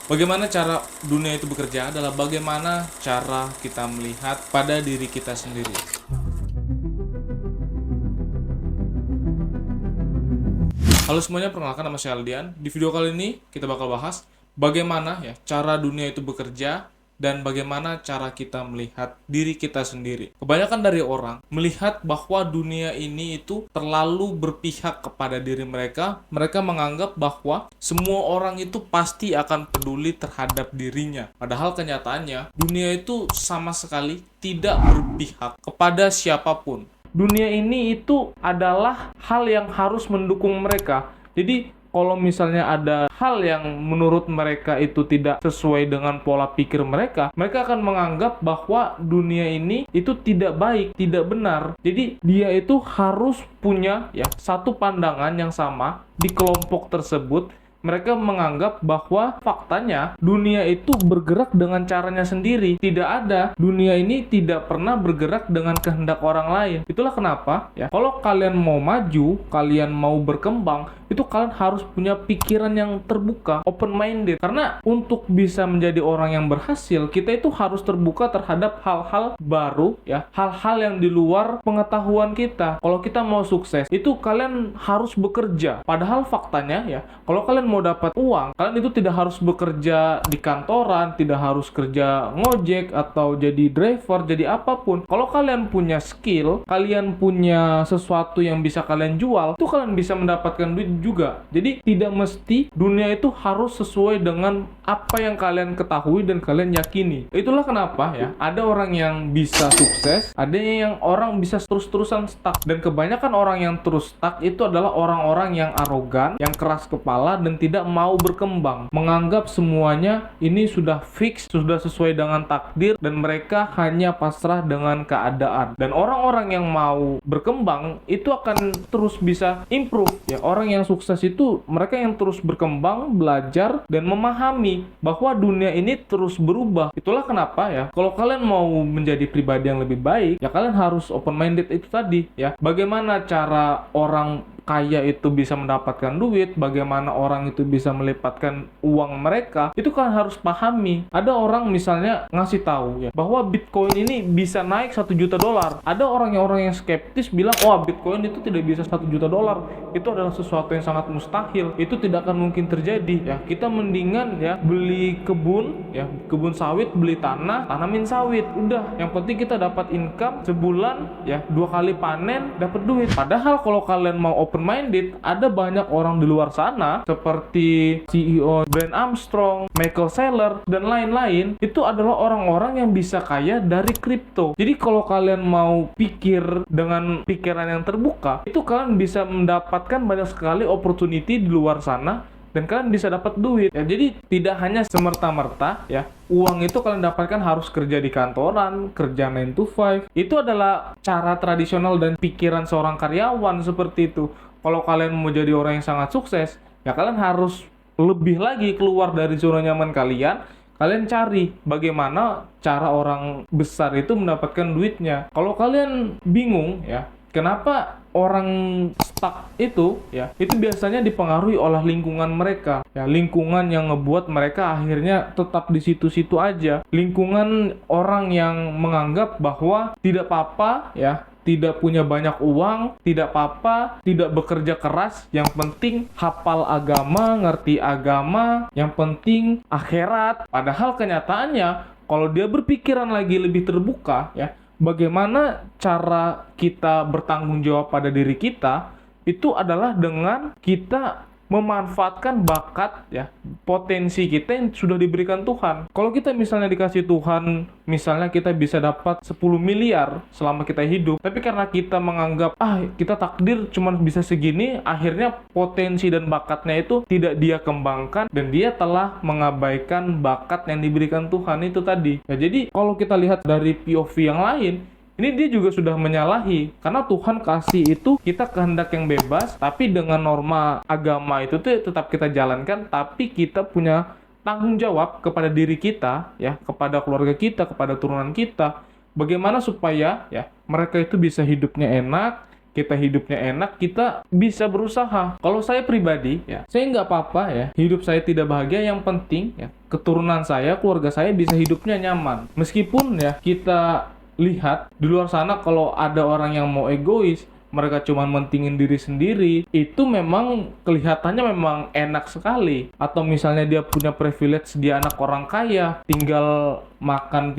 Bagaimana cara dunia itu bekerja adalah bagaimana cara kita melihat pada diri kita sendiri. Halo semuanya, perkenalkan nama saya Aldian. Di video kali ini kita bakal bahas bagaimana cara dunia itu bekerja dan bagaimana cara kita melihat diri kita sendiri. Kebanyakan dari orang melihat bahwa dunia ini itu terlalu berpihak kepada diri mereka. Mereka menganggap bahwa semua orang itu pasti akan peduli terhadap dirinya. Padahal kenyataannya dunia itu sama sekali tidak berpihak kepada siapapun. Dunia ini itu adalah hal yang harus mendukung mereka. Jadi kalau misalnya ada hal yang menurut mereka itu tidak sesuai dengan pola pikir mereka, mereka akan menganggap bahwa dunia ini itu tidak baik, tidak benar. Jadi dia itu harus punya satu pandangan yang sama di kelompok tersebut. Mereka menganggap bahwa faktanya dunia itu bergerak dengan caranya sendiri. Tidak ada, dunia ini tidak pernah bergerak dengan kehendak orang lain. Itulah kenapa kalau kalian mau maju, kalian mau berkembang, itu kalian harus punya pikiran yang terbuka, open minded. Karena untuk bisa menjadi orang yang berhasil, kita itu harus terbuka terhadap hal-hal baru, hal-hal yang di luar pengetahuan kita. Kalau kita mau sukses, itu kalian harus bekerja. Padahal faktanya kalau kalian mau dapat uang, kalian itu tidak harus bekerja di kantoran, tidak harus kerja ngojek atau jadi driver, jadi apapun. Kalau kalian punya skill, kalian punya sesuatu yang bisa kalian jual, itu kalian bisa mendapatkan duit juga. Jadi tidak mesti dunia itu harus sesuai dengan apa yang kalian ketahui dan kalian yakini. Itulah kenapa ada orang yang bisa sukses, ada yang orang bisa terus-terusan stuck. Dan kebanyakan orang yang terus stuck itu adalah orang-orang yang arogan, yang keras kepala dan tidak mau berkembang, menganggap semuanya ini sudah fix, sudah sesuai dengan takdir, dan mereka hanya pasrah dengan keadaan. Dan orang-orang yang mau berkembang itu akan terus bisa improve. Orang yang sukses itu mereka yang terus berkembang, belajar, dan memahami bahwa dunia ini terus berubah. Itulah kenapa kalau kalian mau menjadi pribadi yang lebih baik, kalian harus open minded itu tadi. Bagaimana cara orang kaya itu bisa mendapatkan duit, bagaimana orang itu bisa melipatkan uang mereka, itu kan harus pahami. Ada orang misalnya ngasih tahu bahwa Bitcoin ini bisa naik $1 juta. Ada orang yang skeptis bilang, wah Bitcoin itu tidak bisa $1 juta. Itu adalah sesuatu yang sangat mustahil. Itu tidak akan mungkin terjadi. Kita mendingan beli kebun sawit, beli tanah, tanamin sawit. Udah, yang penting kita dapat income sebulan 2 kali panen, dapat duit. Padahal kalau kalian mau open minded, ada banyak orang di luar sana seperti CEO Brand Armstrong, Michael Saylor, dan lain-lain. Itu adalah orang-orang yang bisa kaya dari kripto. Jadi kalau kalian mau pikir dengan pikiran yang terbuka, itu kalian bisa mendapatkan banyak sekali opportunity di luar sana dan kalian bisa dapat duit. Jadi tidak hanya semerta-merta uang itu kalian dapatkan harus kerja di kantoran, kerja 9 to 5. Itu adalah cara tradisional dan pikiran seorang karyawan seperti itu. Kalau kalian mau jadi orang yang sangat sukses, kalian harus lebih lagi keluar dari zona nyaman kalian. Kalian cari bagaimana cara orang besar itu mendapatkan duitnya. Kalau kalian bingung kenapa orang stuck itu itu biasanya dipengaruhi oleh lingkungan mereka. Lingkungan yang ngebuat mereka akhirnya tetap di situ-situ aja. Lingkungan orang yang menganggap bahwa tidak apa-apa tidak punya banyak uang, tidak apa-apa, tidak bekerja keras, yang penting hafal agama, ngerti agama, yang penting akhirat. Padahal kenyataannya kalau dia berpikiran lagi lebih terbuka bagaimana cara kita bertanggung jawab pada diri kita, itu adalah dengan kita memanfaatkan bakat potensi kita yang sudah diberikan Tuhan. Kalau kita misalnya dikasih Tuhan, misalnya kita bisa dapat 10 miliar selama kita hidup, tapi karena kita menganggap kita takdir cuma bisa segini, akhirnya potensi dan bakatnya itu tidak dia kembangkan dan dia telah mengabaikan bakat yang diberikan Tuhan itu tadi. Jadi kalau kita lihat dari POV yang lain, ini dia juga sudah menyalahi, karena Tuhan kasih itu kita kehendak yang bebas, tapi dengan norma agama itu tuh tetap kita jalankan, tapi kita punya tanggung jawab kepada diri kita, kepada keluarga kita, kepada turunan kita, bagaimana supaya mereka itu bisa hidupnya enak, kita hidupnya enak, kita bisa berusaha. Kalau saya pribadi, saya nggak apa-apa hidup saya tidak bahagia, yang penting keturunan saya, keluarga saya bisa hidupnya nyaman. Meskipun ya kita lihat di luar sana kalau ada orang yang mau egois, mereka cuma mentingin diri sendiri, itu memang kelihatannya memang enak sekali. Atau misalnya dia punya privilege, dia anak orang kaya, tinggal makan,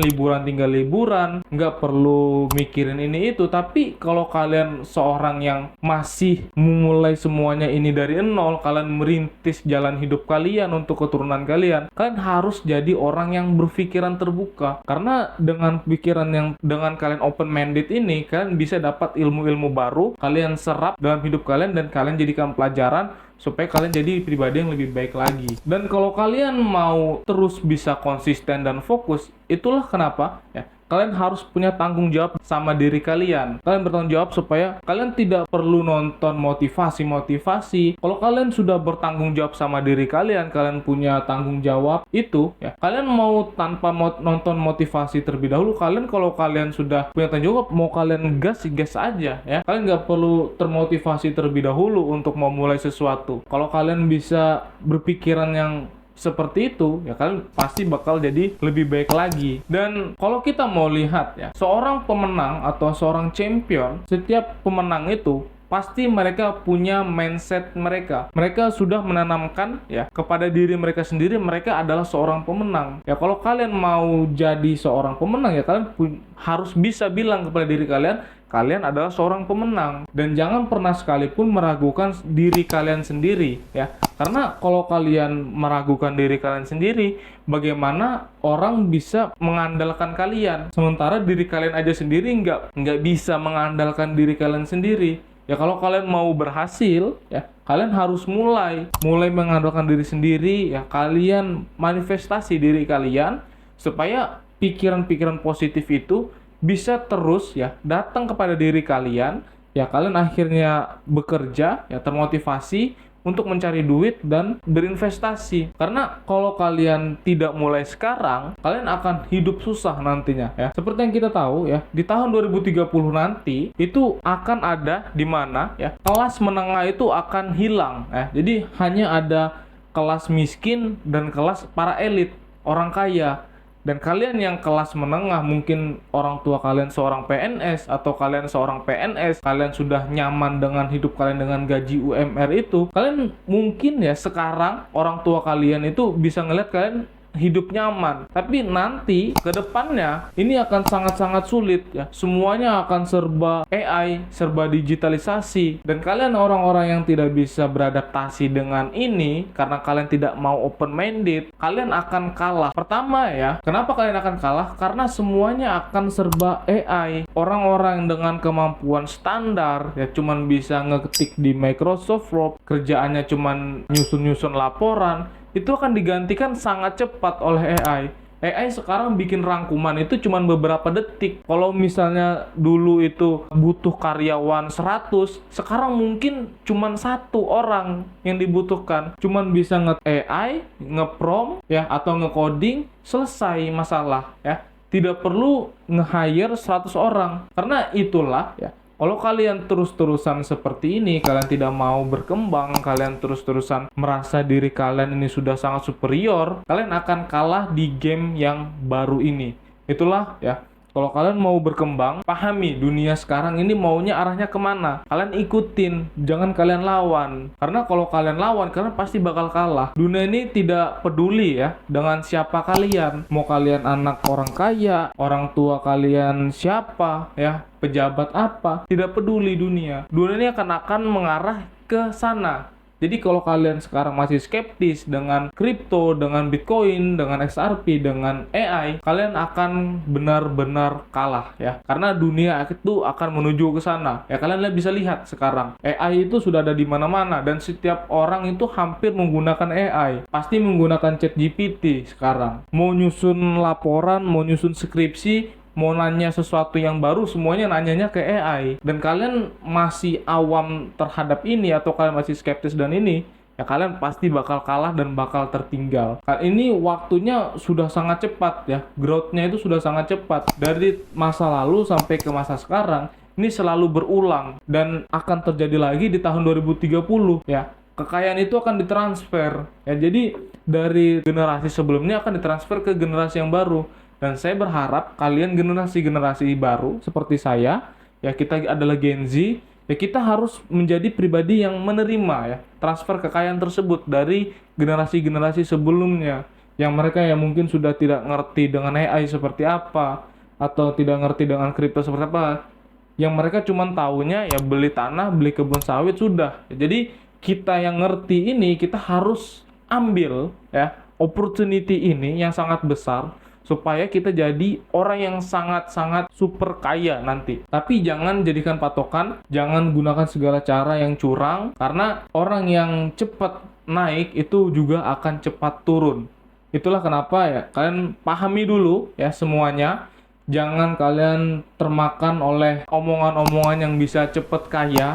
liburan tinggal liburan, nggak perlu mikirin ini itu. Tapi kalau kalian seorang yang masih memulai semuanya ini dari nol, kalian merintis jalan hidup kalian untuk keturunan kalian harus jadi orang yang berpikiran terbuka. Karena dengan pikiran yang dengan kalian open minded ini, kalian bisa dapat ilmu-ilmu baru, kalian serap dalam hidup kalian, dan kalian jadikan pelajaran supaya kalian jadi pribadi yang lebih baik lagi. Dan kalau kalian mau terus bisa konsisten dan fokus, itulah kenapa ya kalian harus punya tanggung jawab sama diri kalian. Kalian bertanggung jawab supaya kalian tidak perlu nonton motivasi. Kalau kalian sudah bertanggung jawab sama diri kalian, kalian punya tanggung jawab itu, ya kalian mau tanpa nonton motivasi terlebih dahulu, kalau kalian sudah punya tanggung jawab, mau kalian gas aja ya. Kalian nggak perlu termotivasi terlebih dahulu untuk memulai sesuatu. Kalau kalian bisa berpikiran yang seperti itu, ya kalian pasti bakal jadi lebih baik lagi. Dan kalau kita mau lihat ya, seorang pemenang atau seorang champion, setiap pemenang itu pasti mereka punya mindset mereka. Mereka sudah menanamkan ya kepada diri mereka sendiri, mereka adalah seorang pemenang. Ya kalau kalian mau jadi seorang pemenang, ya kalian harus bisa bilang kepada diri kalian adalah seorang pemenang. Dan jangan pernah sekalipun meragukan diri kalian sendiri ya. Karena kalau kalian meragukan diri kalian sendiri, bagaimana orang bisa mengandalkan kalian? Sementara diri kalian aja sendiri nggak bisa mengandalkan diri kalian sendiri. Ya kalau kalian mau berhasil, ya kalian harus mulai mengandalkan diri sendiri, ya kalian manifestasi diri kalian supaya pikiran-pikiran positif itu bisa terus ya datang kepada diri kalian, ya kalian akhirnya bekerja, ya termotivasi untuk mencari duit dan berinvestasi. Karena kalau kalian tidak mulai sekarang, kalian akan hidup susah nantinya ya. Seperti yang kita tahu ya, di tahun 2030 nanti itu akan ada di mana ya kelas menengah itu akan hilang ya. Jadi hanya ada kelas miskin dan kelas para elit, orang kaya. Dan kalian yang kelas menengah, mungkin orang tua kalian seorang PNS atau kalian seorang PNS, kalian sudah nyaman dengan hidup kalian dengan gaji UMR itu, kalian mungkin ya sekarang orang tua kalian itu bisa ngeliat kalian hidup nyaman. Tapi nanti ke depannya ini akan sangat-sangat sulit ya. Semuanya akan serba AI, serba digitalisasi. Dan kalian orang-orang yang tidak bisa beradaptasi dengan ini karena kalian tidak mau open minded, kalian akan kalah. Pertama ya, kenapa kalian akan kalah? Karena semuanya akan serba AI. Orang-orang dengan kemampuan standar ya cuman bisa ngeketik di Microsoft Word, kerjaannya cuman nyusun-nyusun laporan, itu akan digantikan sangat cepat oleh AI. AI sekarang bikin rangkuman itu cuma beberapa detik. Kalau misalnya dulu itu butuh karyawan 100, sekarang mungkin cuma 1 orang yang dibutuhkan. Cuman bisa AI, nge-prompt ya atau nge-coding, selesai masalah ya. Tidak perlu nge-hire 100 orang. Karena itulah ya, kalau kalian terus-terusan seperti ini, kalian tidak mau berkembang, kalian terus-terusan merasa diri kalian ini sudah sangat superior, kalian akan kalah di game yang baru ini. Itulah ya, kalau kalian mau berkembang, pahami dunia sekarang ini maunya arahnya kemana. Kalian ikutin, jangan kalian lawan. Karena kalau kalian lawan, kalian pasti bakal kalah. Dunia ini tidak peduli ya dengan siapa kalian. Mau kalian anak orang kaya, orang tua kalian siapa ya, pejabat apa, tidak peduli dunia. Dunia ini akan mengarah ke sana. Jadi kalau kalian sekarang masih skeptis dengan kripto, dengan Bitcoin, dengan XRP, dengan AI, kalian akan benar-benar kalah ya. Karena dunia itu akan menuju ke sana. Ya kalian bisa lihat sekarang, AI itu sudah ada di mana-mana dan setiap orang itu hampir menggunakan AI. Pasti menggunakan ChatGPT sekarang. Mau nyusun laporan, mau nyusun skripsi, mau nanya sesuatu yang baru, semuanya nanyanya ke AI. Dan kalian masih awam terhadap ini atau kalian masih skeptis dan ini, ya kalian pasti bakal kalah dan bakal tertinggal. Ini waktunya sudah sangat cepat ya, growth-nya itu sudah sangat cepat. Dari masa lalu sampai ke masa sekarang, ini selalu berulang dan akan terjadi lagi di tahun 2030 ya. Kekayaan itu akan ditransfer ya. Jadi dari generasi sebelumnya akan ditransfer ke generasi yang baru. Dan saya berharap kalian generasi-generasi baru seperti saya, ya kita adalah Gen Z, ya kita harus menjadi pribadi yang menerima ya transfer kekayaan tersebut dari generasi-generasi sebelumnya, yang mereka ya mungkin sudah tidak ngerti dengan AI seperti apa, atau tidak ngerti dengan kripto seperti apa, yang mereka cuma taunya ya beli tanah, beli kebun sawit sudah. Jadi kita yang ngerti ini, kita harus ambil ya opportunity ini yang sangat besar supaya kita jadi orang yang sangat-sangat super kaya nanti. Tapi jangan jadikan patokan, jangan gunakan segala cara yang curang, karena orang yang cepat naik itu juga akan cepat turun. Itulah kenapa ya kalian pahami dulu ya semuanya. Jangan kalian termakan oleh omongan-omongan yang bisa cepet kaya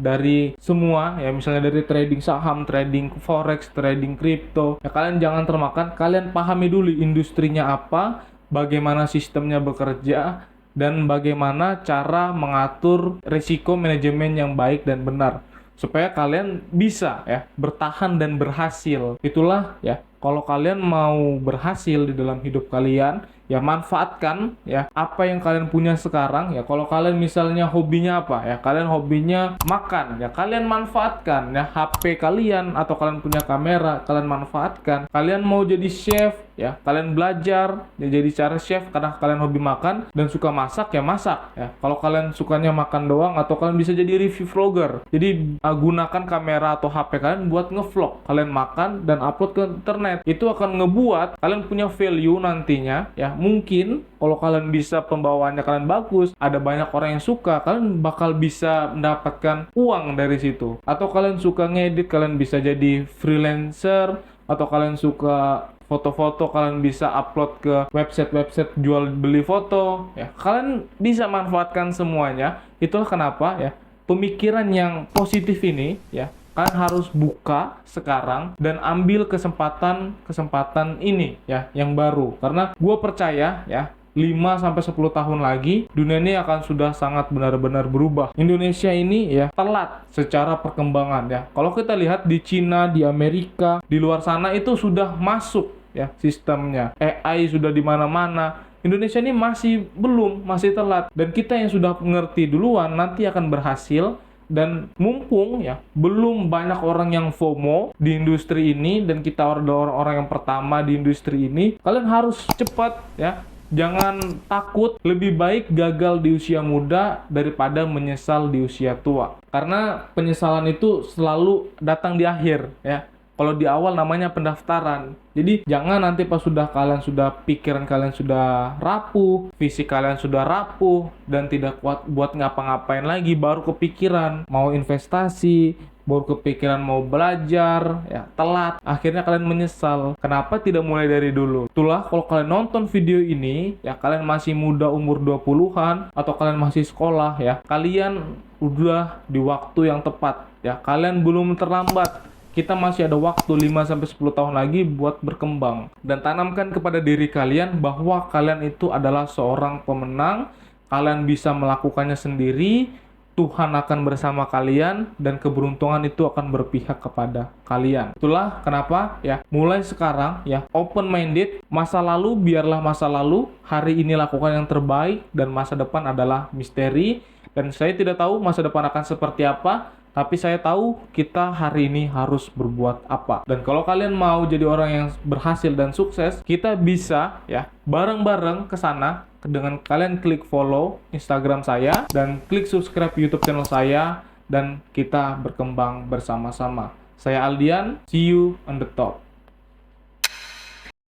dari semua ya, misalnya dari trading saham, trading forex, trading kripto. Ya kalian jangan termakan, kalian pahami dulu industrinya apa, bagaimana sistemnya bekerja, dan bagaimana cara mengatur risiko manajemen yang baik dan benar supaya kalian bisa ya bertahan dan berhasil. Itulah ya, kalau kalian mau berhasil di dalam hidup kalian, ya manfaatkan ya apa yang kalian punya sekarang. Ya kalau kalian misalnya hobinya apa ya, kalian hobinya makan ya, kalian manfaatkan ya HP kalian, atau kalian punya kamera, kalian manfaatkan. Kalian mau jadi chef ya, kalian belajar ya jadi cara chef karena kalian hobi makan dan suka masak, ya masak ya. Kalau kalian sukanya makan doang, atau kalian bisa jadi review vlogger, jadi gunakan kamera atau HP kalian buat ngevlog kalian makan dan upload ke internet. Itu akan ngebuat kalian punya value nantinya ya. Mungkin kalau kalian bisa pembawaannya kalian bagus, ada banyak orang yang suka, kalian bakal bisa mendapatkan uang dari situ. Atau kalian suka ngedit, kalian bisa jadi freelancer. Atau kalian suka foto-foto, kalian bisa upload ke website-website jual beli foto ya. Kalian bisa manfaatkan semuanya. Itulah kenapa ya pemikiran yang positif ini ya kalian harus buka sekarang dan ambil kesempatan ini ya yang baru. Karena gue percaya ya 5-10 tahun lagi dunia ini akan sudah sangat benar-benar berubah. Indonesia ini ya telat secara perkembangan ya. Kalau kita lihat di Cina, di Amerika, di luar sana itu sudah masuk ya sistemnya. AI sudah di mana-mana. Indonesia ini masih telat. Dan kita yang sudah mengerti duluan nanti akan berhasil. Dan mumpung ya belum banyak orang yang FOMO di industri ini, dan kita adalah orang-orang yang pertama di industri ini, kalian harus cepat ya. Jangan takut, lebih baik gagal di usia muda daripada menyesal di usia tua. Karena penyesalan itu selalu datang di akhir ya. Kalau di awal namanya pendaftaran. Jadi jangan nanti pas pikiran kalian sudah rapuh, fisik kalian sudah rapuh dan tidak kuat buat ngapa-ngapain lagi, baru kepikiran mau investasi, baru kepikiran mau belajar, ya telat. Akhirnya kalian menyesal. Kenapa tidak mulai dari dulu? Itulah kalau kalian nonton video ini, ya kalian masih muda umur 20-an atau kalian masih sekolah ya, kalian udah di waktu yang tepat ya. Kalian belum terlambat. Kita masih ada waktu 5-10 tahun lagi buat berkembang. Dan tanamkan kepada diri kalian bahwa kalian itu adalah seorang pemenang. Kalian bisa melakukannya sendiri. Tuhan akan bersama kalian dan keberuntungan itu akan berpihak kepada kalian. Itulah kenapa ya mulai sekarang ya open minded. Masa lalu biarlah masa lalu. Hari ini lakukan yang terbaik dan masa depan adalah misteri. Dan saya tidak tahu masa depan akan seperti apa. Tapi saya tahu kita hari ini harus berbuat apa. Dan kalau kalian mau jadi orang yang berhasil dan sukses, kita bisa ya bareng-bareng ke sana dengan kalian klik follow Instagram saya dan klik subscribe YouTube channel saya, dan kita berkembang bersama-sama. Saya Aldian, see you on the top.